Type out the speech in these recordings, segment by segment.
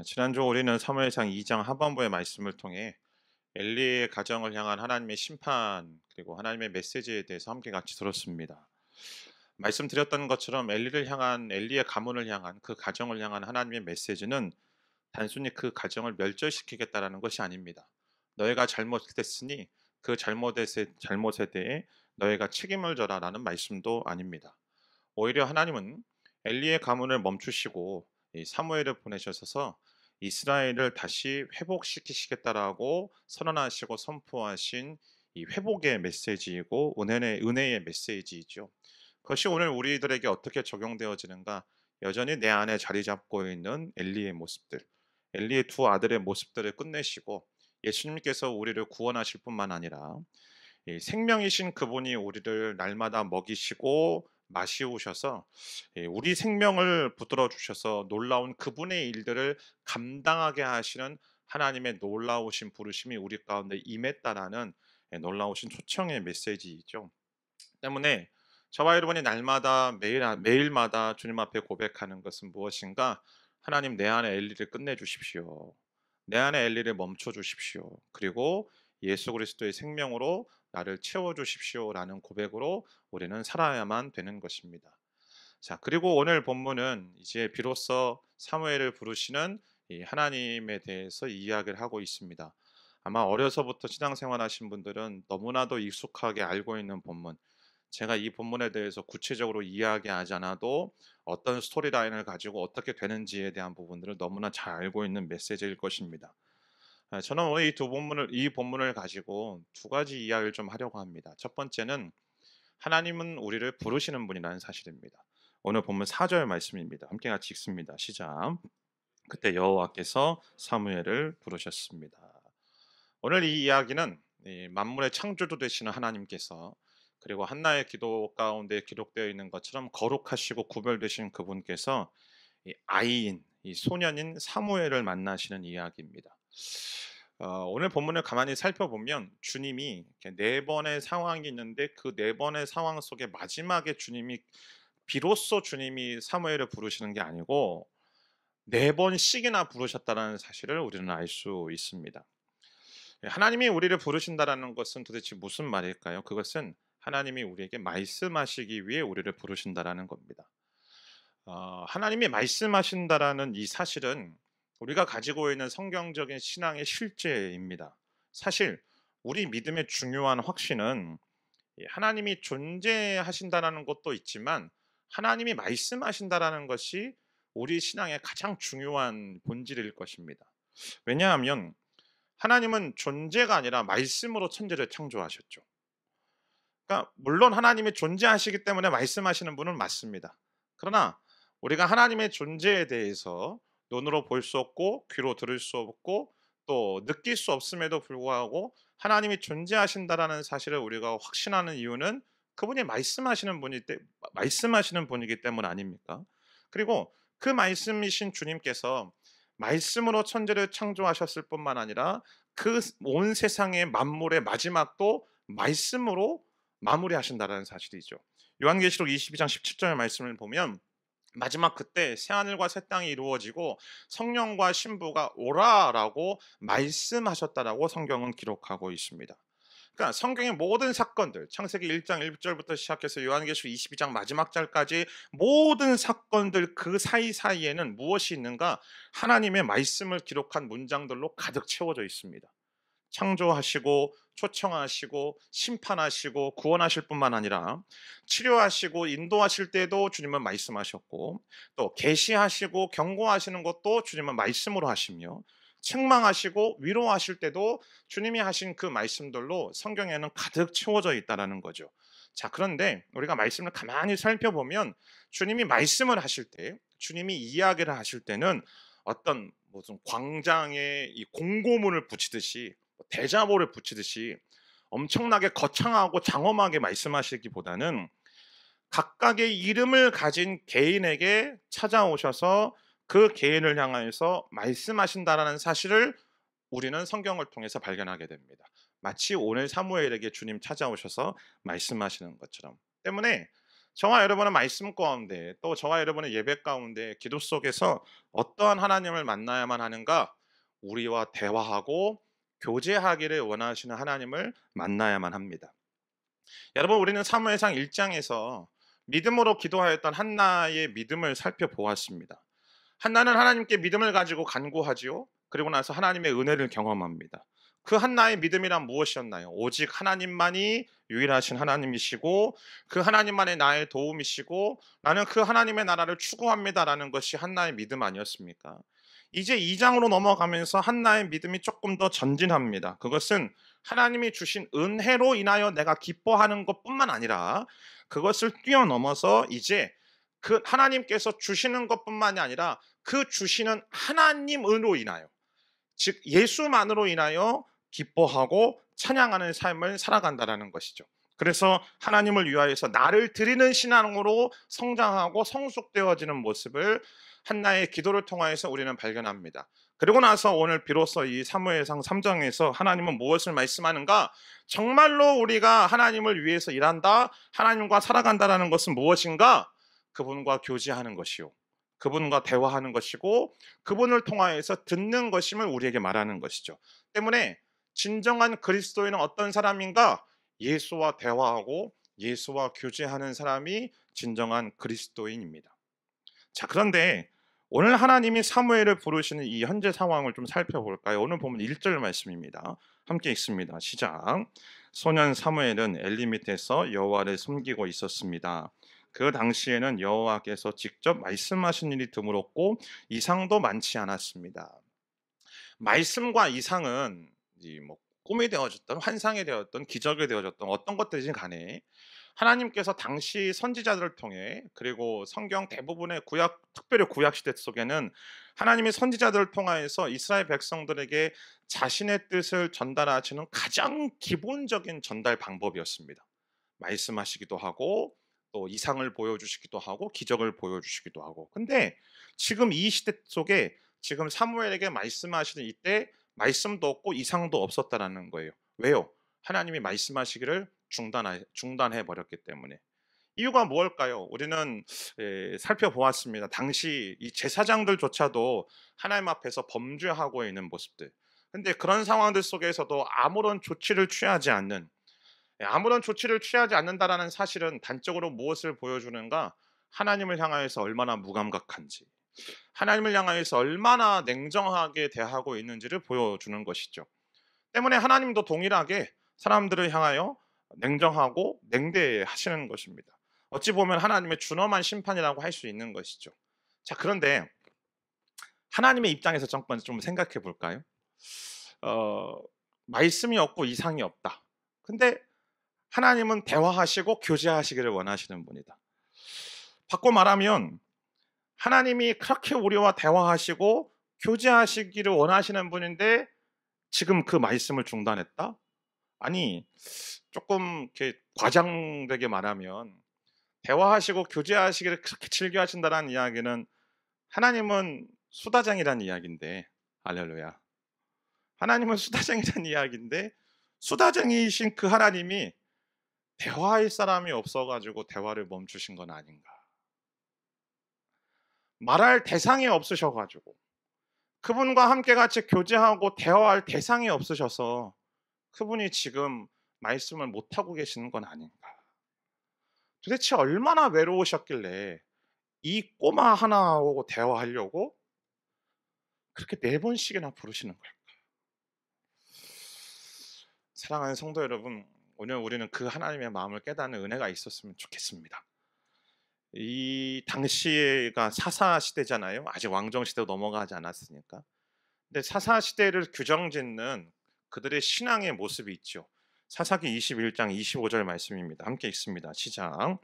지난주 우리는 사무엘상 2장 하반부의 말씀을 통해 엘리의 가정을 향한 하나님의 심판 그리고 하나님의 메시지에 대해서 함께 같이 들었습니다. 말씀드렸던 것처럼 엘리의 가문을 향한 그 가정을 향한 하나님의 메시지는 단순히 그 가정을 멸절시키겠다라는 것이 아닙니다. 너희가 잘못했으니 그 잘못에 대해 너희가 책임을 져라라는 말씀도 아닙니다. 오히려 하나님은 엘리의 가문을 멈추시고 이 사무엘을 보내셔서 이스라엘을 다시 회복시키시겠다라고 선언하시고 선포하신 이 회복의 메시지이고 은혜의 메시지이죠. 그것이 오늘 우리들에게 어떻게 적용되어지는가? 여전히 내 안에 자리 잡고 있는 엘리의 모습들, 엘리의 두 아들의 모습들을 끝내시고 예수님께서 우리를 구원하실 뿐만 아니라 이 생명이신 그분이 우리를 날마다 먹이시고 마시우셔서 우리 생명을 붙들어 주셔서 놀라운 그분의 일들을 감당하게 하시는 하나님의 놀라우신 부르심이 우리 가운데 임했다라는 놀라우신 초청의 메시지이죠. 때문에 저와 여러분이 날마다 매일마다 주님 앞에 고백하는 것은 무엇인가? 하나님 내 안에 엘리를 끝내 주십시오. 내 안에 엘리를 멈춰 주십시오. 그리고 예수 그리스도의 생명으로 나를 채워 주십시오라는 고백으로 우리는 살아야만 되는 것입니다. 자, 그리고 오늘 본문은 이제 비로소 사무엘을 부르시는 이 하나님에 대해서 이야기를 하고 있습니다. 아마 어려서부터 신앙생활 하신 분들은 너무나도 익숙하게 알고 있는 본문, 제가 이 본문에 대해서 구체적으로 이야기하지 않아도 어떤 스토리라인을 가지고 어떻게 되는지에 대한 부분들을 너무나 잘 알고 있는 메시지일 것입니다. 저는 오늘 이 본문을 가지고 두 가지 이야기를 좀 하려고 합니다. 첫 번째는 하나님은 우리를 부르시는 분이라는 사실입니다. 오늘 본문 4절 말씀입니다. 함께 같이 읽습니다. 시작. 그때 여호와께서 사무엘을 부르셨습니다. 오늘 이 이야기는 이 만물의 창조주 되시는 하나님께서, 그리고 한나의 기도 가운데 기록되어 있는 것처럼 거룩하시고 구별되신 그분께서 이 소년인 사무엘을 만나시는 이야기입니다. 오늘 본문을 가만히 살펴보면 주님이 이렇게 네 번의 상황이 있는데 그 네 번의 상황 속에 마지막에 비로소 주님이 사무엘을 부르시는 게 아니고 네 번씩이나 부르셨다는 사실을 우리는 알 수 있습니다. 하나님이 우리를 부르신다라는 것은 도대체 무슨 말일까요? 그것은 하나님이 우리에게 말씀하시기 위해 우리를 부르신다라는 겁니다. 하나님이 말씀하신다라는 이 사실은 우리가 가지고 있는 성경적인 신앙의 실제입니다. 사실 우리 믿음의 중요한 확신은 하나님이 존재하신다라는 것도 있지만 하나님이 말씀하신다라는 것이 우리 신앙의 가장 중요한 본질일 것입니다. 왜냐하면 하나님은 존재가 아니라 말씀으로 천지를 창조하셨죠. 그러니까 물론 하나님이 존재하시기 때문에 말씀하시는 분은 맞습니다. 그러나 우리가 하나님의 존재에 대해서 눈으로 볼 수 없고 귀로 들을 수 없고 또 느낄 수 없음에도 불구하고 하나님이 존재하신다라는 사실을 우리가 확신하는 이유는 그분이 말씀하시는 분이기 때문 아닙니까? 그리고 그 말씀이신 주님께서 말씀으로 천지를 창조하셨을 뿐만 아니라 그 온 세상의 만물의 마지막도 말씀으로 마무리하신다라는 사실이죠. 요한계시록 22장 17절 말씀을 보면 마지막 그때 새 하늘과 새 땅이 이루어지고 성령과 신부가 오라라고 말씀하셨다라고 성경은 기록하고 있습니다. 그러니까 성경의 모든 사건들, 창세기 1장 1절부터 시작해서 요한계시록 22장 마지막 절까지 모든 사건들 그 사이사이에는 무엇이 있는가? 하나님의 말씀을 기록한 문장들로 가득 채워져 있습니다. 창조하시고 초청하시고 심판하시고 구원하실 뿐만 아니라 치료하시고 인도하실 때도 주님은 말씀하셨고 또 계시하시고 경고하시는 것도 주님은 말씀으로 하시며 책망하시고 위로하실 때도 주님이 하신 그 말씀들로 성경에는 가득 채워져 있다라는 거죠. 자, 그런데 우리가 말씀을 가만히 살펴보면 주님이 말씀을 하실 때, 주님이 이야기를 하실 때는 어떤 무슨 광장에 이 공고문을 붙이듯이 대자보를 붙이듯이 엄청나게 거창하고 장엄하게 말씀하시기보다는 각각의 이름을 가진 개인에게 찾아오셔서 그 개인을 향하여서 말씀하신다라는 사실을 우리는 성경을 통해서 발견하게 됩니다. 마치 오늘 사무엘에게 주님 찾아오셔서 말씀하시는 것처럼. 때문에 저와 여러분은 말씀 가운데 또 저와 여러분의 예배 가운데 기도 속에서 어떠한 하나님을 만나야만 하는가? 우리와 대화하고 교제하기를 원하시는 하나님을 만나야만 합니다. 여러분, 우리는 사무엘상 1장에서 믿음으로 기도하였던 한나의 믿음을 살펴보았습니다. 한나는 하나님께 믿음을 가지고 간구하지요. 그리고 나서 하나님의 은혜를 경험합니다. 그 한나의 믿음이란 무엇이었나요? 오직 하나님만이 유일하신 하나님이시고 그 하나님만의 나의 도움이시고 나는 그 하나님의 나라를 추구합니다라는 것이 한나의 믿음 아니었습니까? 이제 2장으로 넘어가면서 한나의 믿음이 조금 더 전진합니다. 그것은 하나님이 주신 은혜로 인하여 내가 기뻐하는 것뿐만 아니라 그것을 뛰어넘어서 이제 그 하나님께서 주시는 것뿐만이 아니라 그 주시는 하나님으로 인하여, 즉 예수만으로 인하여 기뻐하고 찬양하는 삶을 살아간다라는 것이죠. 그래서 하나님을 위하여서 나를 드리는 신앙으로 성장하고 성숙되어지는 모습을 한나의 기도를 통하여서 우리는 발견합니다. 그리고 나서 오늘 비로소 이 사무엘상 3장에서 하나님은 무엇을 말씀하는가? 정말로 우리가 하나님을 위해서 일한다, 하나님과 살아간다라는 것은 무엇인가? 그분과 교제하는 것이요, 그분과 대화하는 것이고 그분을 통하여서 듣는 것임을 우리에게 말하는 것이죠. 때문에 진정한 그리스도인은 어떤 사람인가? 예수와 대화하고 예수와 교제하는 사람이 진정한 그리스도인입니다. 자, 그런데 오늘 하나님이 사무엘을 부르시는 이 현재 상황을 좀 살펴볼까요? 오늘 보면 1절 말씀입니다. 함께 읽습니다. 시작. 소년 사무엘은 엘리 밑에서 여호와를 섬기고 있었습니다. 그 당시에는 여호와께서 직접 말씀하신 일이 드물었고 이상도 많지 않았습니다. 말씀과 이상은 뭐 꿈이 되어졌던, 환상이 되었던, 기적이 되어졌던 어떤 것들이든 간에 하나님께서 당시 선지자들을 통해, 그리고 성경 대부분의 구약, 특별히 구약 시대 속에는 하나님이 선지자들을 통하여서 이스라엘 백성들에게 자신의 뜻을 전달하시는 가장 기본적인 전달 방법이었습니다. 말씀하시기도 하고 또 이상을 보여주시기도 하고 기적을 보여주시기도 하고. 근데 지금 이 시대 속에 지금 사무엘에게 말씀하시는 이때 말씀도 없고 이상도 없었다라는 거예요. 왜요? 하나님이 말씀하시기를 중단해 버렸기 때문에. 이유가 무엇일까요? 우리는 살펴보았습니다. 당시 이 제사장들조차도 하나님 앞에서 범죄하고 있는 모습들. 근데 그런 상황들 속에서도 아무런 조치를 취하지 않는, 아무런 조치를 취하지 않는다라는 사실은 단적으로 무엇을 보여주는가? 하나님을 향하여서 얼마나 무감각한지, 하나님을 향하여서 얼마나 냉정하게 대하고 있는지를 보여주는 것이죠. 때문에 하나님도 동일하게 사람들을 향하여 냉정하고 냉대하시는 것입니다. 어찌 보면 하나님의 준엄한 심판이라고 할 수 있는 것이죠. 자, 그런데 하나님의 입장에서 잠깐 좀 생각해 볼까요? 어, 말씀이 없고 이상이 없다. 근데 하나님은 대화하시고 교제하시기를 원하시는 분이다. 바꿔 말하면 하나님이 그렇게 우리와 대화하시고 교제하시기를 원하시는 분인데 지금 그 말씀을 중단했다? 아니, 조금 이렇게 과장되게 말하면 대화하시고 교제하시기를 그렇게 즐겨 하신다는 이야기는 하나님은 수다장이라는 이야기인데, 할렐루야. 하나님은 수다장이라는 이야기인데 수다장이신 그 하나님이 대화할 사람이 없어가지고 대화를 멈추신 건 아닌가. 말할 대상이 없으셔가지고 그분과 함께 같이 교제하고 대화할 대상이 없으셔서 그분이 지금 말씀을 못하고 계시는 건 아닌가. 도대체 얼마나 외로우셨길래 이 꼬마 하나하고 대화하려고 그렇게 4번씩이나 부르시는 걸까? 사랑하는 성도 여러분, 오늘 우리는 그 하나님의 마음을 깨닫는 은혜가 있었으면 좋겠습니다. 이 당시가 사사 시대잖아요. 아직 왕정 시대로 넘어가지 않았으니까. 근데 사사 시대를 규정짓는 그들의 신앙의 모습이 있죠. 사사기 21장 25절 말씀입니다. 함께 읽습니다. 시작.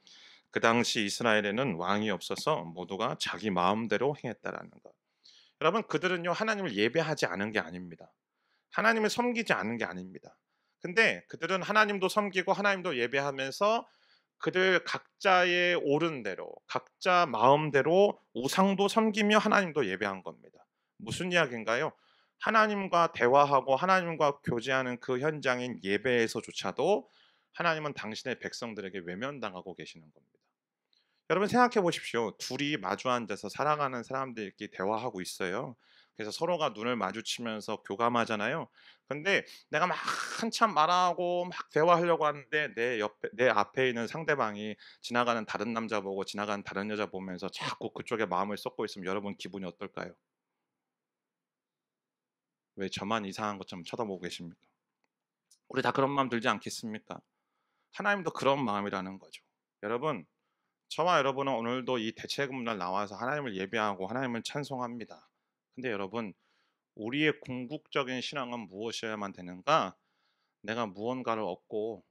그 당시 이스라엘에는 왕이 없어서 모두가 자기 마음대로 행했다라는 것. 여러분, 그들은요 하나님을 예배하지 않은 게 아닙니다. 하나님을 섬기지 않은 게 아닙니다. 근데 그들은 하나님도 섬기고 하나님도 예배하면서 그들 각자의 옳은 대로 각자 마음대로 우상도 섬기며 하나님도 예배한 겁니다. 무슨 이야기인가요? 하나님과 대화하고 하나님과 교제하는 그 현장인 예배에서조차도 하나님은 당신의 백성들에게 외면당하고 계시는 겁니다. 여러분 생각해 보십시오. 둘이 마주 앉아서 살아가는 사람들끼리 대화하고 있어요. 그래서 서로가 눈을 마주치면서 교감하잖아요. 근데 내가 막 한참 말하고 막 대화하려고 하는데 내 앞에 있는 상대방이 지나가는 다른 남자 보고 지나가는 다른 여자 보면서 자꾸 그쪽에 마음을 쏟고 있으면 여러분 기분이 어떨까요? 왜 저만 이상한 것처럼 쳐다보고 계십니까? 우리 다 그런 마음 들지 않겠습니까? 하나님도 그런 마음이라는 거죠. 여러분, 저와 여러분은 오늘도 이 대체금날 나와서 하나님을 예배하고 하나님을 찬송합니다. 근데 여러분, 우리의 궁극적인 신앙은 무엇이어야만 되는가? 내가 무언가를 얻고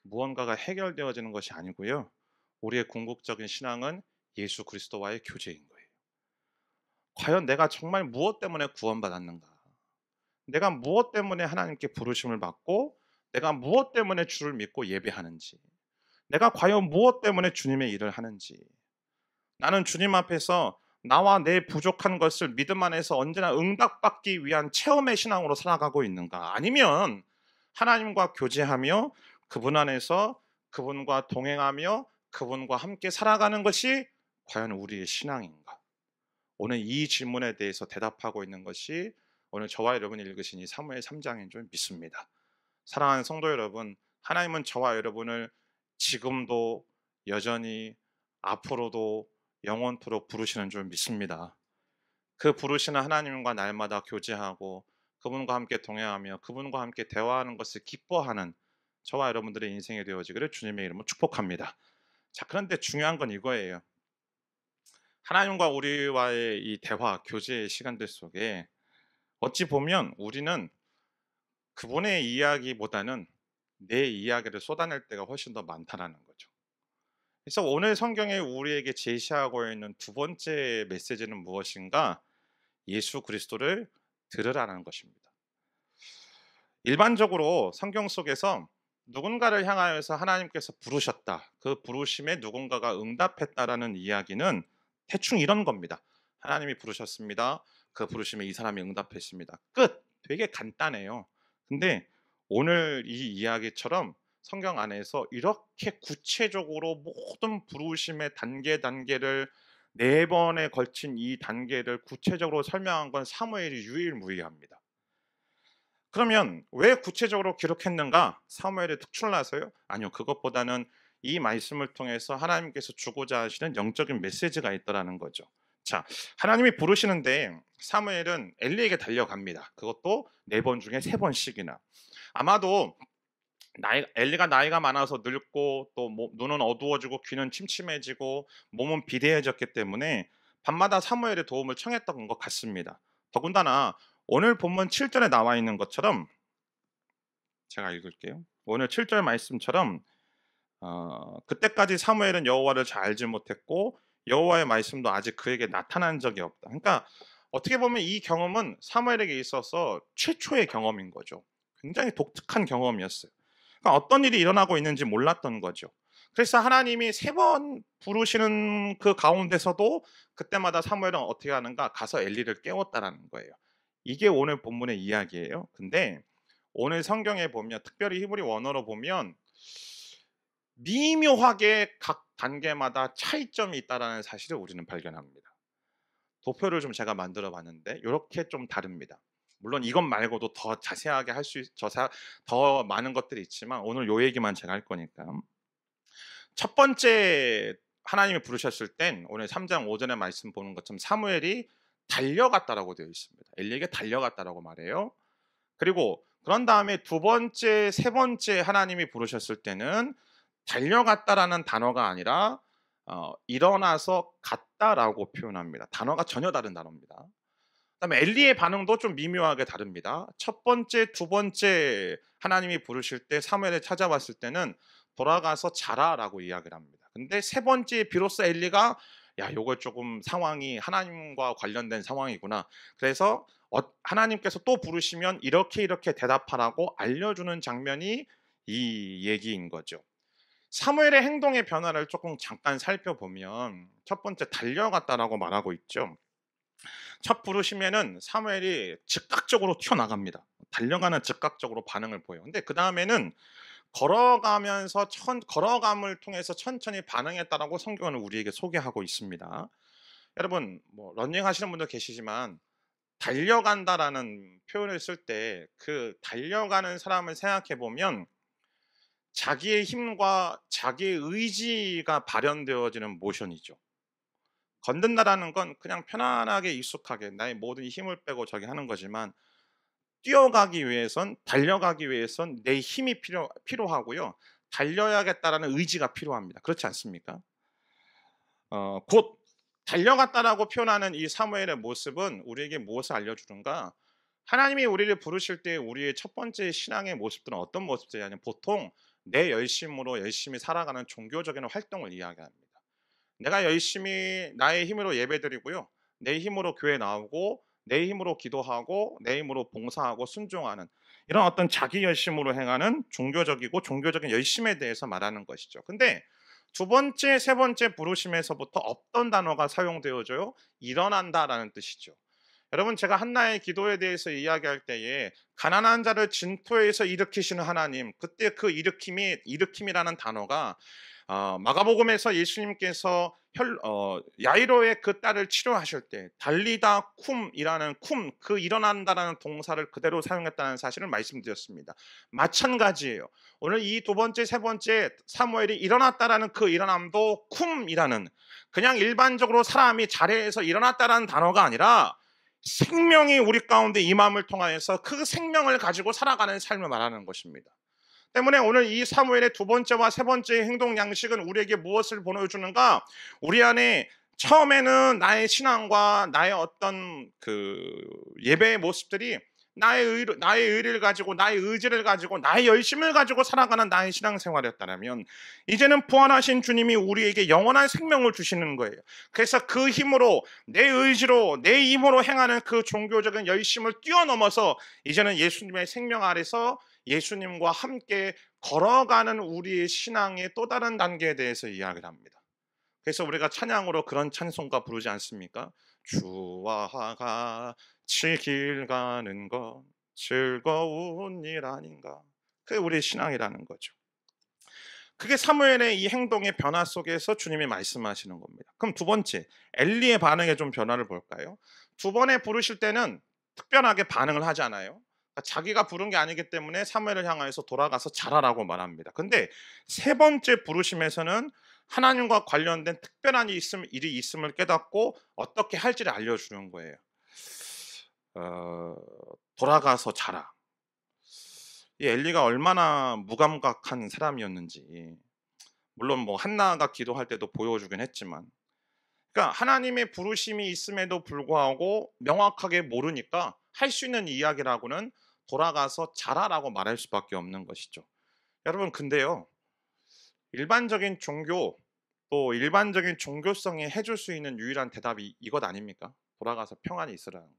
무언가가 해결되어지는 것이 아니고요. 우리의 궁극적인 신앙은 예수 그리스도와의 교제인 거예요. 과연 내가 정말 무엇 때문에 구원받았는가? 내가 무엇 때문에 하나님께 부르심을 받고 내가 무엇 때문에 주를 믿고 예배하는지, 내가 과연 무엇 때문에 주님의 일을 하는지, 나는 주님 앞에서 나와 내 부족한 것을 믿음 안에서 언제나 응답받기 위한 체험의 신앙으로 살아가고 있는가? 아니면 하나님과 교제하며 그분 안에서 그분과 동행하며 그분과 함께 살아가는 것이 과연 우리의 신앙인가? 오늘 이 질문에 대해서 대답하고 있는 것이 오늘 저와 여러분이 읽으신 이 사무엘 3장인 줄 믿습니다. 사랑하는 성도 여러분, 하나님은 저와 여러분을 지금도 여전히 앞으로도 영원토록 부르시는 줄 믿습니다. 그 부르시는 하나님과 날마다 교제하고 그분과 함께 동행하며 그분과 함께 대화하는 것을 기뻐하는 저와 여러분들의 인생이 되어지기를 주님의 이름으로 축복합니다. 자, 그런데 중요한 건 이거예요. 하나님과 우리와의 이 대화, 교제의 시간들 속에 어찌 보면 우리는 그분의 이야기보다는 내 이야기를 쏟아낼 때가 훨씬 더 많다라는 거죠. 그래서 오늘 성경에 우리에게 제시하고 있는 두 번째 메시지는 무엇인가? 예수 그리스도를 들으라는 것입니다. 일반적으로 성경 속에서 누군가를 향하여서 하나님께서 부르셨다. 그 부르심에 누군가가 응답했다라는 이야기는 대충 이런 겁니다. 하나님이 부르셨습니다. 그 부르심에 이 사람이 응답했습니다. 끝. 되게 간단해요. 근데 오늘 이 이야기처럼 성경 안에서 이렇게 구체적으로 모든 부르심의 단계를 네 번에 걸친 이 단계를 구체적으로 설명한 건 사무엘이 유일무이합니다. 그러면 왜 구체적으로 기록했는가? 사무엘의 특출나서요? 아니요. 그것보다는 이 말씀을 통해서 하나님께서 주고자 하시는 영적인 메시지가 있더라는 거죠. 자, 하나님이 부르시는데 사무엘은 엘리에게 달려갑니다. 그것도 네 번 중에 세 번씩이나. 아마도 엘리가 나이가 많아서 늙고 또 눈은 어두워지고 귀는 침침해지고 몸은 비대해졌기 때문에 밤마다 사무엘의 도움을 청했던 것 같습니다. 더군다나 오늘 본문 7절에 나와 있는 것처럼 제가 읽을게요. 오늘 7절 말씀처럼 그때까지 사무엘은 여호와를 잘 알지 못했고 여호와의 말씀도 아직 그에게 나타난 적이 없다. 그러니까 어떻게 보면 이 경험은 사무엘에게 있어서 최초의 경험인 거죠. 굉장히 독특한 경험이었어요. 그러니까 어떤 일이 일어나고 있는지 몰랐던 거죠. 그래서 하나님이 세 번 부르시는 그 가운데서도 그때마다 사무엘은 어떻게 하는가? 가서 엘리를 깨웠다라는 거예요. 이게 오늘 본문의 이야기예요. 근데 오늘 성경에 보면 특별히 히브리 원어로 보면 미묘하게 각 단계마다 차이점이 있다라는 사실을 우리는 발견합니다. 도표를 좀 제가 만들어 봤는데 이렇게 좀 다릅니다. 물론 이것 말고도 더 자세하게 할 수 더 많은 것들이 있지만 오늘 요 얘기만 제가 할 거니까. 첫 번째 하나님이 부르셨을 땐 오늘 3장 5절의 말씀 보는 것처럼 사무엘이 달려갔다라고 되어 있습니다. 엘리에게 달려갔다라고 말해요. 그리고 그런 다음에 두 번째, 세 번째 하나님이 부르셨을 때는 달려갔다라는 단어가 아니라 일어나서 갔다라고 표현합니다. 단어가 전혀 다른 단어입니다. 그다음에 엘리의 반응도 좀 미묘하게 다릅니다. 첫 번째, 두 번째 하나님이 부르실 때 사무엘에 찾아왔을 때는 돌아가서 자라라고 이야기를 합니다. 근데 세 번째 비로소 엘리가 야, 요거 조금 상황이 하나님과 관련된 상황이구나. 그래서 하나님께서 또 부르시면 이렇게 대답하라고 알려주는 장면이 이 얘기인 거죠. 사무엘의 행동의 변화를 조금 잠깐 살펴보면 첫 번째 달려갔다라고 말하고 있죠. 첫 부르시면은 사무엘이 즉각적으로 튀어나갑니다. 달려가는 즉각적으로 반응을 보여요. 근데 그 다음에는 걸어감을 통해서 천천히 반응했다라고 성경은 우리에게 소개하고 있습니다. 여러분 뭐 러닝 하시는 분도 계시지만 달려간다라는 표현을 쓸 때 그 달려가는 사람을 생각해 보면 자기의 힘과 자기의 의지가 발현되어지는 모션이죠. 걷는다라는 건 그냥 편안하게 익숙하게 나의 모든 힘을 빼고 저기 하는 거지만 뛰어가기 위해선 달려가기 위해선 내 힘이 필요하고요. 달려야겠다라는 의지가 필요합니다. 그렇지 않습니까? 곧 달려갔다라고 표현하는 이 사무엘의 모습은 우리에게 무엇을 알려주는가? 하나님이 우리를 부르실 때 우리의 첫 번째 신앙의 모습들은 어떤 모습들이냐면 보통 내 열심으로 열심히 살아가는 종교적인 활동을 이야기합니다. 내가 열심히 나의 힘으로 예배드리고요. 내 힘으로 교회 나오고 내 힘으로 기도하고 내 힘으로 봉사하고 순종하는 이런 어떤 자기 열심으로 행하는 종교적이고 종교적인 열심에 대해서 말하는 것이죠. 근데 두 번째, 세 번째 부르심에서부터 어떤 단어가 사용되어져요? 일어난다라는 뜻이죠. 여러분 제가 한나의 기도에 대해서 이야기할 때에 가난한 자를 진토에서 일으키시는 하나님, 그때 그 일으킴이라는 단어가 마가복음에서 예수님께서 야이로의 그 딸을 치료하실 때 달리다 쿰이라는 그 일어난다라는 동사를 그대로 사용했다는 사실을 말씀드렸습니다. 마찬가지예요. 오늘 이 두 번째, 세 번째 사무엘이 일어났다라는 그 일어남도 쿰이라는 그냥 일반적으로 사람이 자리에서 일어났다라는 단어가 아니라 생명이 우리 가운데 임함을 통하여서 그 생명을 가지고 살아가는 삶을 말하는 것입니다. 때문에 오늘 이 사무엘의 두 번째와 세 번째 행동 양식은 우리에게 무엇을 보여주는가? 우리 안에 처음에는 나의 신앙과 나의 어떤 그 예배의 모습들이 나의 의를 가지고 나의 의지를 가지고 나의 열심을 가지고 살아가는 나의 신앙생활이었다면 이제는 부활하신 주님이 우리에게 영원한 생명을 주시는 거예요. 그래서 그 힘으로 내 의지로 내 힘으로 행하는 그 종교적인 열심을 뛰어넘어서 이제는 예수님의 생명 아래서 예수님과 함께 걸어가는 우리의 신앙의 또 다른 단계에 대해서 이야기를 합니다. 그래서 우리가 찬양으로 그런 찬송가 부르지 않습니까? 주와 같이 길 가는 것 즐거운 일 아닌가. 그게 우리의 신앙이라는 거죠. 그게 사무엘의 이 행동의 변화 속에서 주님이 말씀하시는 겁니다. 그럼 두 번째, 엘리의 반응에 좀 변화를 볼까요? 두 번에 부르실 때는 특별하게 반응을 하지 않아요. 그러니까 자기가 부른 게 아니기 때문에 사무엘을 향해서 돌아가서 잘하라고 말합니다. 근데 세 번째 부르심에서는 하나님과 관련된 특별한 일이 있음을 깨닫고 어떻게 할지를 알려주는 거예요. 돌아가서 자라. 이 엘리가 얼마나 무감각한 사람이었는지 물론 뭐 한나가 기도할 때도 보여주긴 했지만 그러니까 하나님의 부르심이 있음에도 불구하고 명확하게 모르니까 할 수 있는 이야기라고는 돌아가서 자라라고 말할 수밖에 없는 것이죠. 여러분 근데요 일반적인 종교 또 일반적인 종교성이 해줄 수 있는 유일한 대답이 이것 아닙니까? 돌아가서 평안히 있으라는 거.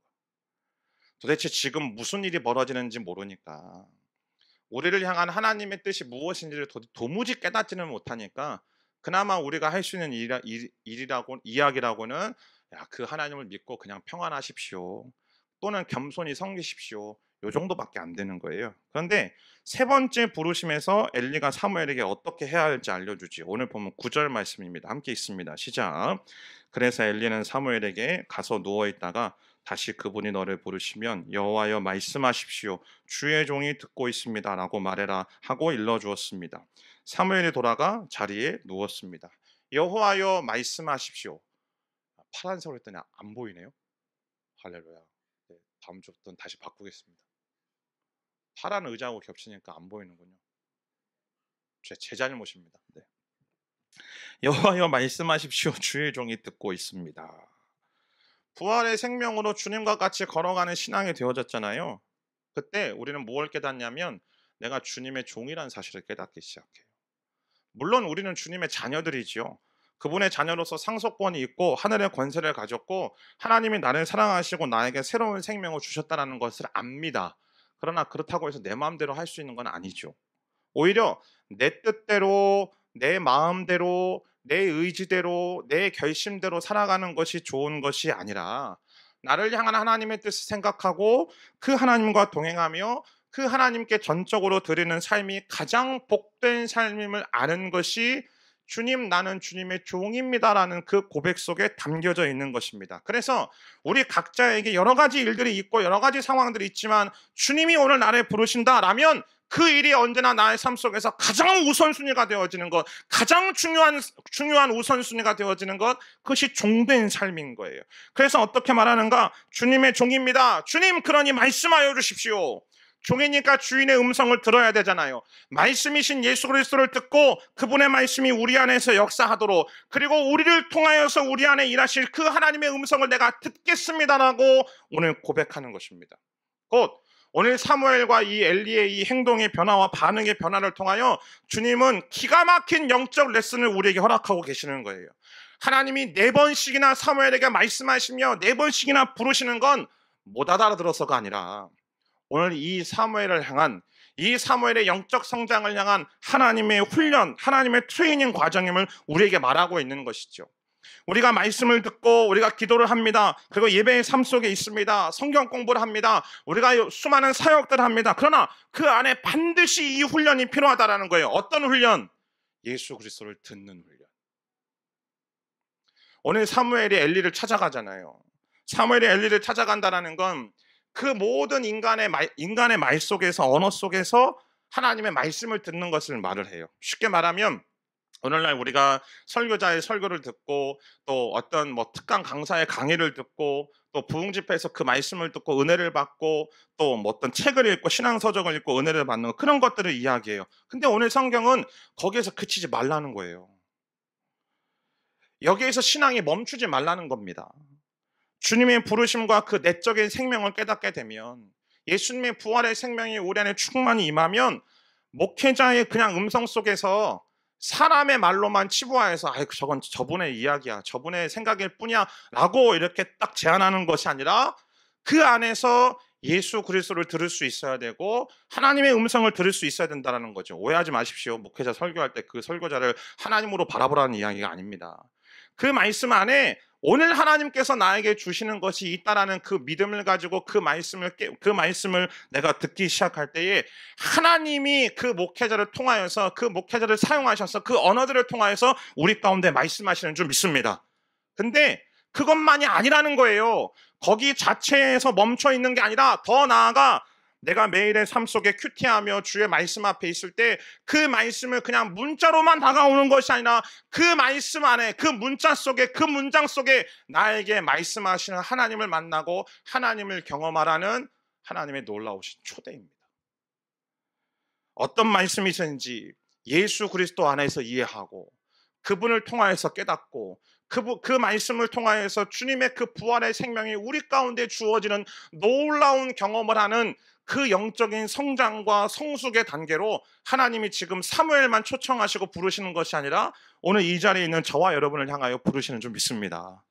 도대체 지금 무슨 일이 벌어지는지 모르니까 우리를 향한 하나님의 뜻이 무엇인지를 도무지 깨닫지는 못하니까 그나마 우리가 할 수 있는 이야기라고는 그 하나님을 믿고 그냥 평안하십시오. 또는 겸손히 섬기십시오. 요 정도밖에 안 되는 거예요. 그런데 세 번째 부르심에서 엘리가 사무엘에게 어떻게 해야 할지 알려주지. 오늘 보면 9절 말씀입니다. 함께 있습니다. 시작. 그래서 엘리는 사무엘에게 가서 누워있다가 다시 그분이 너를 부르시면 여호와여 말씀하십시오. 주의 종이 듣고 있습니다. 라고 말해라 하고 일러주었습니다. 사무엘이 돌아가 자리에 누웠습니다. 여호와여 말씀하십시오. 파란색으로 했더니 안 보이네요. 할렐루야. 네, 다음 주부터는 다시 바꾸겠습니다. 파란 의자하고 겹치니까 안 보이는군요. 제 잘못입니다. 네. 여호와여 말씀하십시오. 주의 종이 듣고 있습니다. 부활의 생명으로 주님과 같이 걸어가는 신앙이 되어졌잖아요. 그때 우리는 뭘 깨닫냐면 내가 주님의 종이라는 사실을 깨닫기 시작해요. 물론 우리는 주님의 자녀들이지요. 그분의 자녀로서 상속권이 있고 하늘의 권세를 가졌고 하나님이 나를 사랑하시고 나에게 새로운 생명을 주셨다는 것을 압니다. 그러나 그렇다고 해서 내 마음대로 할 수 있는 건 아니죠. 오히려 내 뜻대로 내 마음대로 내 의지대로 내 결심대로 살아가는 것이 좋은 것이 아니라 나를 향한 하나님의 뜻을 생각하고 그 하나님과 동행하며 그 하나님께 전적으로 드리는 삶이 가장 복된 삶임을 아는 것이 주님, 나는 주님의 종입니다라는 그 고백 속에 담겨져 있는 것입니다. 그래서 우리 각자에게 여러 가지 일들이 있고 여러 가지 상황들이 있지만 주님이 오늘 나를 부르신다라면 그 일이 언제나 나의 삶 속에서 가장 우선순위가 되어지는 것, 가장 중요한 우선순위가 되어지는 것, 그것이 종된 삶인 거예요. 그래서 어떻게 말하는가? 주님의 종입니다. 주님, 그러니 말씀하여 주십시오. 종이니까 주인의 음성을 들어야 되잖아요. 말씀이신 예수 그리스도를 듣고 그분의 말씀이 우리 안에서 역사하도록, 그리고 우리를 통하여서 우리 안에 일하실 그 하나님의 음성을 내가 듣겠습니다라고 오늘 고백하는 것입니다. 곧 오늘 사무엘과 이 엘리의 이 행동의 변화와 반응의 변화를 통하여 주님은 기가 막힌 영적 레슨을 우리에게 허락하고 계시는 거예요. 하나님이 4번씩이나 사무엘에게 말씀하시며 4번씩이나 부르시는 건 못 알아들어서가 아니라 오늘 이 사무엘을 향한, 이 사무엘의 영적 성장을 향한 하나님의 훈련, 하나님의 트레이닝 과정임을 우리에게 말하고 있는 것이죠. 우리가 말씀을 듣고 우리가 기도를 합니다. 그리고 예배의 삶 속에 있습니다. 성경 공부를 합니다. 우리가 수많은 사역들을 합니다. 그러나 그 안에 반드시 이 훈련이 필요하다는 거예요. 어떤 훈련? 예수 그리스도를 듣는 훈련. 오늘 사무엘이 엘리를 찾아가잖아요. 사무엘이 엘리를 찾아간다는 건 그 모든 인간의 말 속에서, 언어 속에서 하나님의 말씀을 듣는 것을 말을 해요. 쉽게 말하면 오늘날 우리가 설교자의 설교를 듣고 또 어떤 특강 강사의 강의를 듣고 또 부흥 집회에서 그 말씀을 듣고 은혜를 받고 또 어떤 책을 읽고 신앙서적을 읽고 은혜를 받는 그런 것들을 이야기해요. 근데 오늘 성경은 거기에서 그치지 말라는 거예요. 여기에서 신앙이 멈추지 말라는 겁니다. 주님의 부르심과 그 내적인 생명을 깨닫게 되면, 예수님의 부활의 생명이 우리 안에 충만히 임하면 목회자의 그냥 음성 속에서 사람의 말로만 치부하여서 저건 저분의 이야기야, 저분의 생각일 뿐이야 라고 이렇게 딱 제안하는 것이 아니라 그 안에서 예수 그리스도를 들을 수 있어야 되고 하나님의 음성을 들을 수 있어야 된다는 거죠. 오해하지 마십시오. 목회자 설교할 때 그 설교자를 하나님으로 바라보라는 이야기가 아닙니다. 그 말씀 안에 오늘 하나님께서 나에게 주시는 것이 있다라는 그 믿음을 가지고 그 말씀을 내가 듣기 시작할 때에 하나님이 그 목회자를 통하여서, 그 목회자를 사용하셔서 그 언어들을 통하여서 우리 가운데 말씀하시는 줄 믿습니다. 근데 그것만이 아니라는 거예요. 거기 자체에서 멈춰 있는 게 아니라 더 나아가 내가 매일의 삶 속에 큐티하며 주의 말씀 앞에 있을 때 그 말씀을 그냥 문자로만 다가오는 것이 아니라 그 말씀 안에, 그 문자 속에, 그 문장 속에 나에게 말씀하시는 하나님을 만나고 하나님을 경험하라는 하나님의 놀라우신 초대입니다. 어떤 말씀이든지 예수 그리스도 안에서 이해하고 그분을 통하여서 깨닫고 그 말씀을 통하여서 주님의 그 부활의 생명이 우리 가운데 주어지는 놀라운 경험을 하는 그 영적인 성장과 성숙의 단계로 하나님이 지금 사무엘만 초청하시고 부르시는 것이 아니라 오늘 이 자리에 있는 저와 여러분을 향하여 부르시는 줄 믿습니다.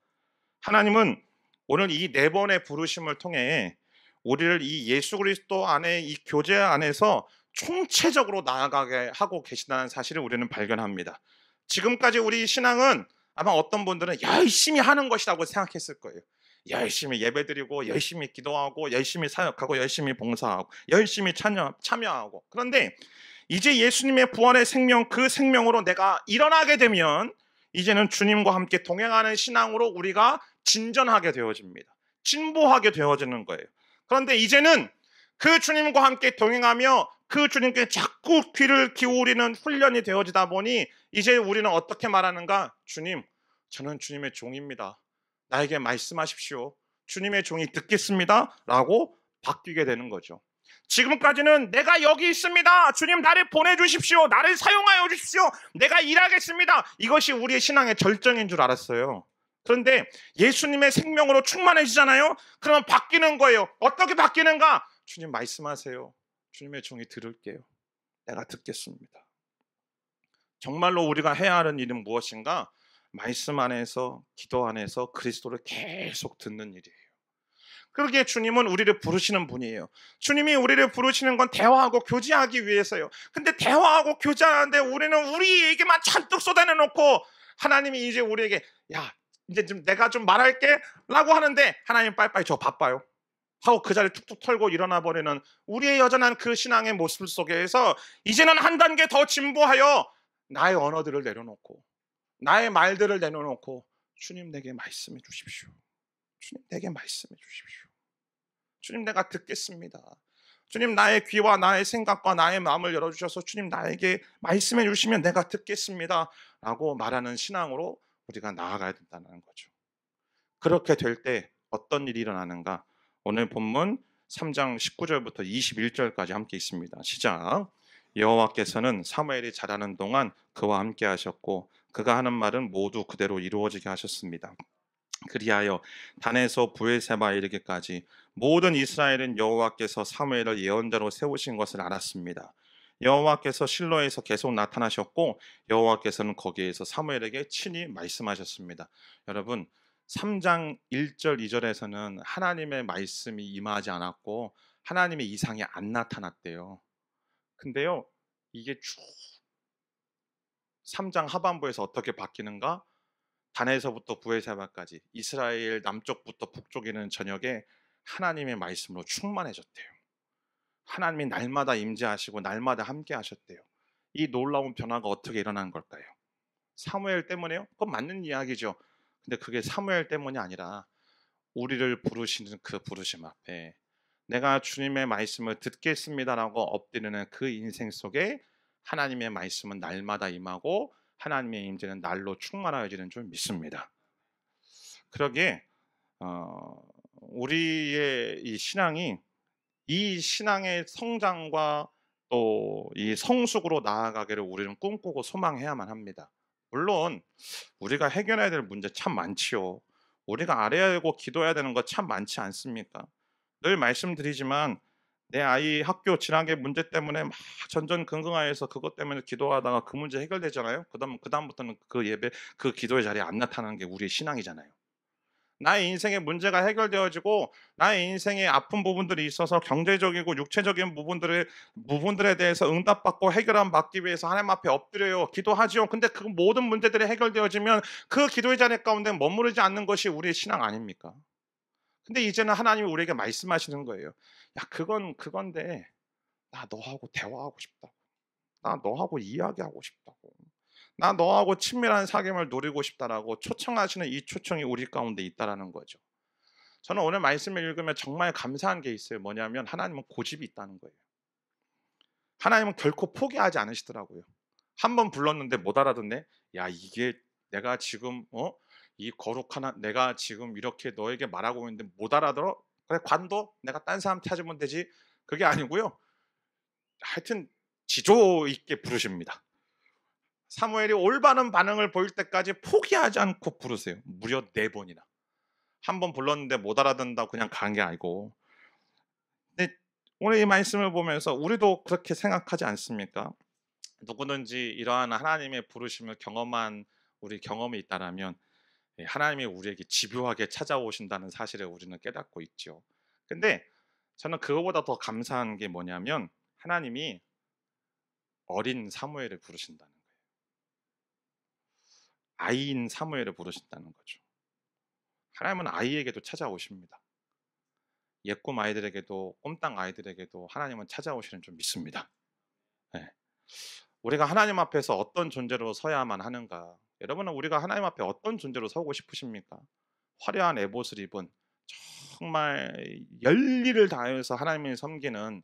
하나님은 오늘 이 4번의 부르심을 통해 우리를 이 예수 그리스도 안에, 이 교제 안에서 총체적으로 나아가게 하고 계시다는 사실을 우리는 발견합니다. 지금까지 우리 신앙은 아마 어떤 분들은 열심히 하는 것이라고 생각했을 거예요. 열심히 예배드리고 열심히 기도하고 열심히 사역하고 열심히 봉사하고 열심히 참여하고. 그런데 이제 예수님의 부활의 생명, 그 생명으로 내가 일어나게 되면 이제는 주님과 함께 동행하는 신앙으로 우리가 진전하게 되어집니다. 진보하게 되어지는 거예요. 그런데 이제는 그 주님과 함께 동행하며 그 주님께 자꾸 귀를 기울이는 훈련이 되어지다 보니 이제 우리는 어떻게 말하는가? 주님, 저는 주님의 종입니다. 나에게 말씀하십시오. 주님의 종이 듣겠습니다 라고 바뀌게 되는 거죠. 지금까지는 내가 여기 있습니다. 주님 나를 보내주십시오. 나를 사용하여 주십시오. 내가 일하겠습니다. 이것이 우리의 신앙의 절정인 줄 알았어요. 그런데 예수님의 생명으로 충만해지잖아요. 그러면 바뀌는 거예요. 어떻게 바뀌는가? 주님 말씀하세요. 주님의 종이 들을게요. 내가 듣겠습니다. 정말로 우리가 해야 하는 일은 무엇인가? 말씀 안에서, 기도 안에서 그리스도를 계속 듣는 일이에요. 그러기에 주님은 우리를 부르시는 분이에요. 주님이 우리를 부르시는 건 대화하고 교제하기 위해서요. 근데 대화하고 교제하는데 우리는 우리 얘기만 잔뜩 쏟아내놓고 하나님이 이제 우리에게 야, 이제 좀 내가 좀 말할게 라고 하는데 하나님 빨리빨리 저 바빠요. 하고 그 자리를 툭툭 털고 일어나 버리는 우리의 여전한 그 신앙의 모습 속에서 이제는 한 단계 더 진보하여 나의 언어들을 내려놓고 나의 말들을 내려놓고 주님 내게 말씀해 주십시오. 주님 내게 말씀해 주십시오. 주님 내가 듣겠습니다. 주님 나의 귀와 나의 생각과 나의 마음을 열어주셔서 주님 나에게 말씀해 주시면 내가 듣겠습니다 라고 말하는 신앙으로 우리가 나아가야 된다는 거죠. 그렇게 될 때 어떤 일이 일어나는가? 오늘 본문 3장 19절부터 21절까지 함께 있습니다. 시작. 여호와께서는 사무엘이 자라는 동안 그와 함께 하셨고 그가 하는 말은 모두 그대로 이루어지게 하셨습니다. 그리하여 단에서 브엘세바에 이르기까지 모든 이스라엘은 여호와께서 사무엘을 예언자로 세우신 것을 알았습니다. 여호와께서 실로에서 계속 나타나셨고 여호와께서는 거기에서 사무엘에게 친히 말씀하셨습니다. 여러분 3장 1절 2절에서는 하나님의 말씀이 임하지 않았고 하나님의 이상이 안 나타났대요. 근데요 이게 쭉 3장 하반부에서 어떻게 바뀌는가? 단에서부터 브엘세바까지 이스라엘 남쪽부터 북쪽에는 저녁에 하나님의 말씀으로 충만해졌대요. 하나님이 날마다 임재하시고 날마다 함께 하셨대요. 이 놀라운 변화가 어떻게 일어난 걸까요? 사무엘 때문에요? 그건 맞는 이야기죠. 근데 그게 사무엘 때문이 아니라 우리를 부르시는 그 부르심 앞에 내가 주님의 말씀을 듣겠습니다라고 엎드리는 그 인생 속에 하나님의 말씀은 날마다 임하고 하나님의 임재는 날로 충만하여지는 줄 믿습니다. 그러기에 우리의 이 신앙이 이 신앙의 성장과 또 이 성숙으로 나아가기를 우리는 꿈꾸고 소망해야만 합니다. 물론 우리가 해결해야 될 문제 참 많지요. 우리가 알아야 하고 기도해야 되는 거 참 많지 않습니까? 늘 말씀드리지만 내 아이 학교 진학의 문제 때문에 막 전전긍긍하여서 그것 때문에 기도하다가 그 문제 해결되잖아요. 그다음부터는 그 예배, 그 기도의 자리에 안 나타나는 게 우리의 신앙이잖아요. 나의 인생의 문제가 해결되어지고 나의 인생의 아픈 부분들이 있어서 경제적이고 육체적인 부분들에 대해서 응답받고 해결함 받기 위해서 하나님 앞에 엎드려요. 기도하지요. 근데 그 모든 문제들이 해결되어지면 그 기도의 자리 가운데 머무르지 않는 것이 우리의 신앙 아닙니까? 근데 이제는 하나님이 우리에게 말씀하시는 거예요. 야, 그건데 나 너하고 대화하고 싶다고. 나 너하고 이야기하고 싶다고. 나 너하고 친밀한 사귐을 누리고 싶다라고 초청하시는 이 초청이 우리 가운데 있다라는 거죠. 저는 오늘 말씀을 읽으면 정말 감사한 게 있어요. 뭐냐면 하나님은 고집이 있다는 거예요. 하나님은 결코 포기하지 않으시더라고요. 한 번 불렀는데 못 알아듣네. 야, 이게 내가 지금 이 거룩한 내가 지금 이렇게 너에게 말하고 있는데 못 알아들어? 그래 관둬. 내가 딴 사람 찾으면 되지. 그게 아니고요. 하여튼 지조 있게 부르십니다. 사무엘이 올바른 반응을 보일 때까지 포기하지 않고 부르세요. 무려 4번이나. 한 번 불렀는데 못 알아듣는다고 그냥 간 게 아니고. 근데 오늘 이 말씀을 보면서 우리도 그렇게 생각하지 않습니까? 누구든지 이러한 하나님의 부르심을 경험한 우리 경험이 있다라면 하나님이 우리에게 집요하게 찾아오신다는 사실을 우리는 깨닫고 있죠. 근데 저는 그거보다 더 감사한 게 뭐냐면 하나님이 어린 사무엘을 부르신다는 거예요. 아이인 사무엘을 부르신다는 거죠. 하나님은 아이에게도 찾아오십니다. 예꿈 아이들에게도 꼼딱 아이들에게도 하나님은 찾아오시는 줄 믿습니다. 네. 우리가 하나님 앞에서 어떤 존재로 서야만 하는가? 여러분은 우리가 하나님 앞에 어떤 존재로 서고 싶으십니까? 화려한 에봇을 입은 정말 열의를 다해서 하나님을 섬기는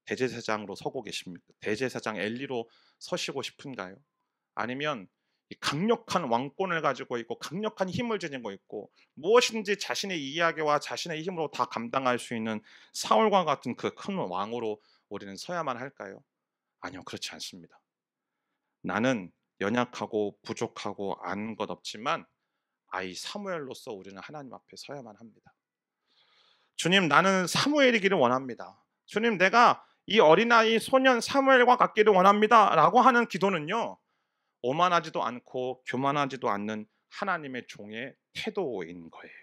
대제사장으로 서고 계십니까? 대제사장 엘리로 서시고 싶은가요? 아니면 이 강력한 왕권을 가지고 있고 강력한 힘을 지니고 있고 무엇이든지 자신의 이야기와 자신의 힘으로 다 감당할 수 있는 사울과 같은 그 큰 왕으로 우리는 서야만 할까요? 아니요, 그렇지 않습니다. 나는 연약하고 부족하고 아는 것 없지만 아이 사무엘로서 우리는 하나님 앞에 서야만 합니다. 주님, 나는 사무엘이기를 원합니다. 주님, 내가 이 어린아이 소년 사무엘과 같기를 원합니다 라고 하는 기도는요, 오만하지도 않고 교만하지도 않는 하나님의 종의 태도인 거예요.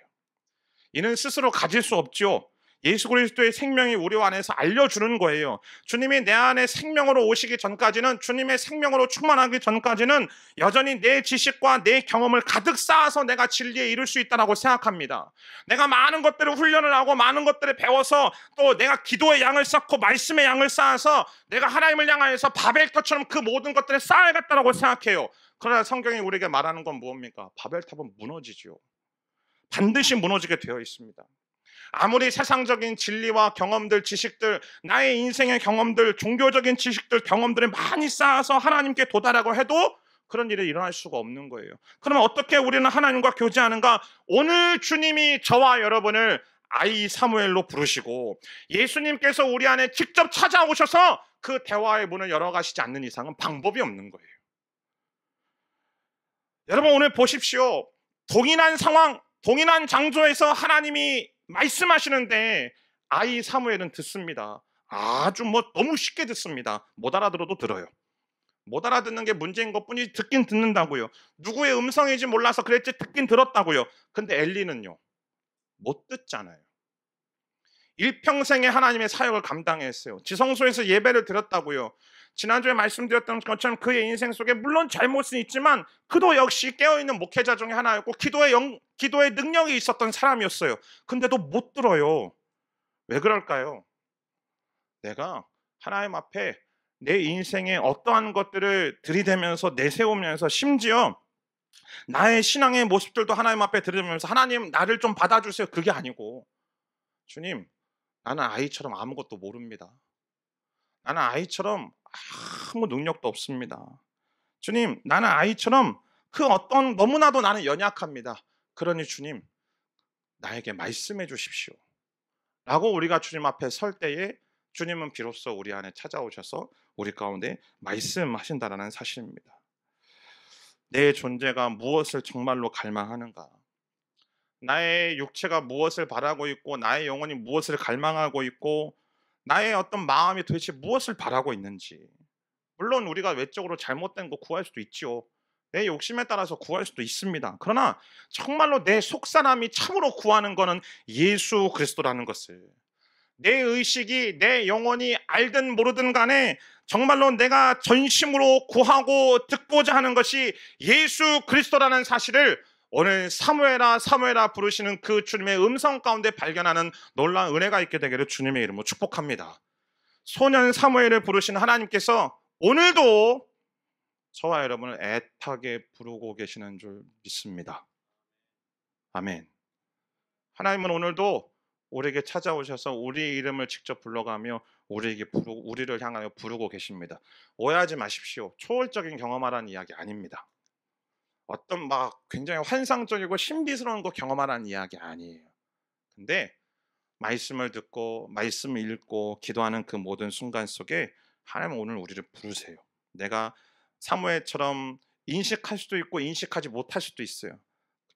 이는 스스로 가질 수 없죠. 예수 그리스도의 생명이 우리 안에서 알려주는 거예요. 주님이 내 안에 생명으로 오시기 전까지는, 주님의 생명으로 충만하기 전까지는 여전히 내 지식과 내 경험을 가득 쌓아서 내가 진리에 이룰 수 있다고 생각합니다. 내가 많은 것들을 훈련을 하고 많은 것들을 배워서 또 내가 기도의 양을 쌓고 말씀의 양을 쌓아서 내가 하나님을 향하여서 바벨탑처럼 그 모든 것들을 쌓아야겠다고 생각해요. 그러나 성경이 우리에게 말하는 건 무엇입니까? 바벨탑은 무너지죠. 반드시 무너지게 되어 있습니다. 아무리 세상적인 진리와 경험들, 지식들, 나의 인생의 경험들, 종교적인 지식들, 경험들을 많이 쌓아서 하나님께 도달하고 해도 그런 일이 일어날 수가 없는 거예요. 그러면 어떻게 우리는 하나님과 교제하는가? 오늘 주님이 저와 여러분을 아이 사무엘로 부르시고 예수님께서 우리 안에 직접 찾아오셔서 그 대화의 문을 열어가시지 않는 이상은 방법이 없는 거예요. 여러분, 오늘 보십시오. 동일한 상황, 동일한 장소에서 하나님이 말씀하시는데 아이 사무엘은 듣습니다. 아주 너무 쉽게 듣습니다. 못 알아들어도 들어요. 못 알아듣는 게 문제인 것뿐이지 듣긴 듣는다고요. 누구의 음성인지 몰라서 그랬지 듣긴 들었다고요. 근데 엘리는요, 못 듣잖아요. 일평생에 하나님의 사역을 감당했어요. 지성소에서 예배를 드렸다고요. 지난주에 말씀드렸던 것처럼 그의 인생 속에 물론 잘못은 있지만 그도 역시 깨어있는 목회자 중에 하나였고 기도의 능력이 있었던 사람이었어요. 근데도 못 들어요. 왜 그럴까요? 내가 하나님 앞에 내 인생의 어떠한 것들을 들이대면서 내세우면서 심지어 나의 신앙의 모습들도 하나님 앞에 들이대면서 하나님 나를 좀 받아주세요, 그게 아니고 주님, 나는 아이처럼 아무것도 모릅니다. 나는 아이처럼 아무 능력도 없습니다. 주님, 나는 아이처럼 그 어떤 너무나도 나는 연약합니다. 그러니 주님, 나에게 말씀해 주십시오. 라고 우리가 주님 앞에 설 때에 주님은 비로소 우리 안에 찾아오셔서 우리 가운데 말씀하신다라는 사실입니다. 내 존재가 무엇을 정말로 갈망하는가? 나의 육체가 무엇을 바라고 있고 나의 영혼이 무엇을 갈망하고 있고 나의 어떤 마음이 도대체 무엇을 바라고 있는지. 물론 우리가 외적으로 잘못된 거 구할 수도 있지요. 내 욕심에 따라서 구할 수도 있습니다. 그러나 정말로 내 속사람이 참으로 구하는 것은 예수 그리스도라는 것을, 내 의식이 내 영혼이 알든 모르든 간에 정말로 내가 전심으로 구하고 듣고자 하는 것이 예수 그리스도라는 사실을 오늘 사무엘아 사무엘아 부르시는 그 주님의 음성 가운데 발견하는 놀라운 은혜가 있게 되기를 주님의 이름으로 축복합니다. 소년 사무엘을 부르신 하나님께서 오늘도 저와 여러분을 애타게 부르고 계시는 줄 믿습니다. 아멘. 하나님은 오늘도 우리에게 찾아오셔서 우리 이름을 직접 불러가며 우리를 향하여 부르고 계십니다. 오해하지 마십시오. 초월적인 경험하라는 이야기 아닙니다. 어떤 굉장히 환상적이고 신비스러운 거 경험하라는 이야기 아니에요. 근데 말씀을 듣고 말씀을 읽고 기도하는 그 모든 순간 속에 하나님은 오늘 우리를 부르세요. 내가 사무엘처럼 인식할 수도 있고 인식하지 못할 수도 있어요.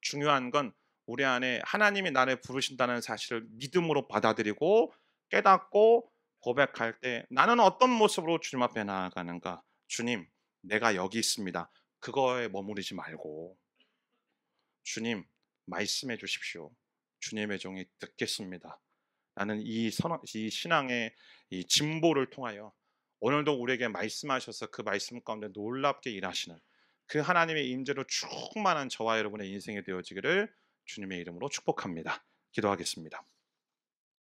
중요한 건 우리 안에 하나님이 나를 부르신다는 사실을 믿음으로 받아들이고 깨닫고 고백할 때 나는 어떤 모습으로 주님 앞에 나아가는가? 주님, 내가 여기 있습니다. 그거에 머무르지 말고 주님, 말씀해 주십시오. 주님의 종이 듣겠습니다. 나는 이 신앙의 이 진보를 통하여 오늘도 우리에게 말씀하셔서 그 말씀 가운데 놀랍게 일하시는 그 하나님의 임재로 충만한 저와 여러분의 인생이 되어지기를 주님의 이름으로 축복합니다. 기도하겠습니다.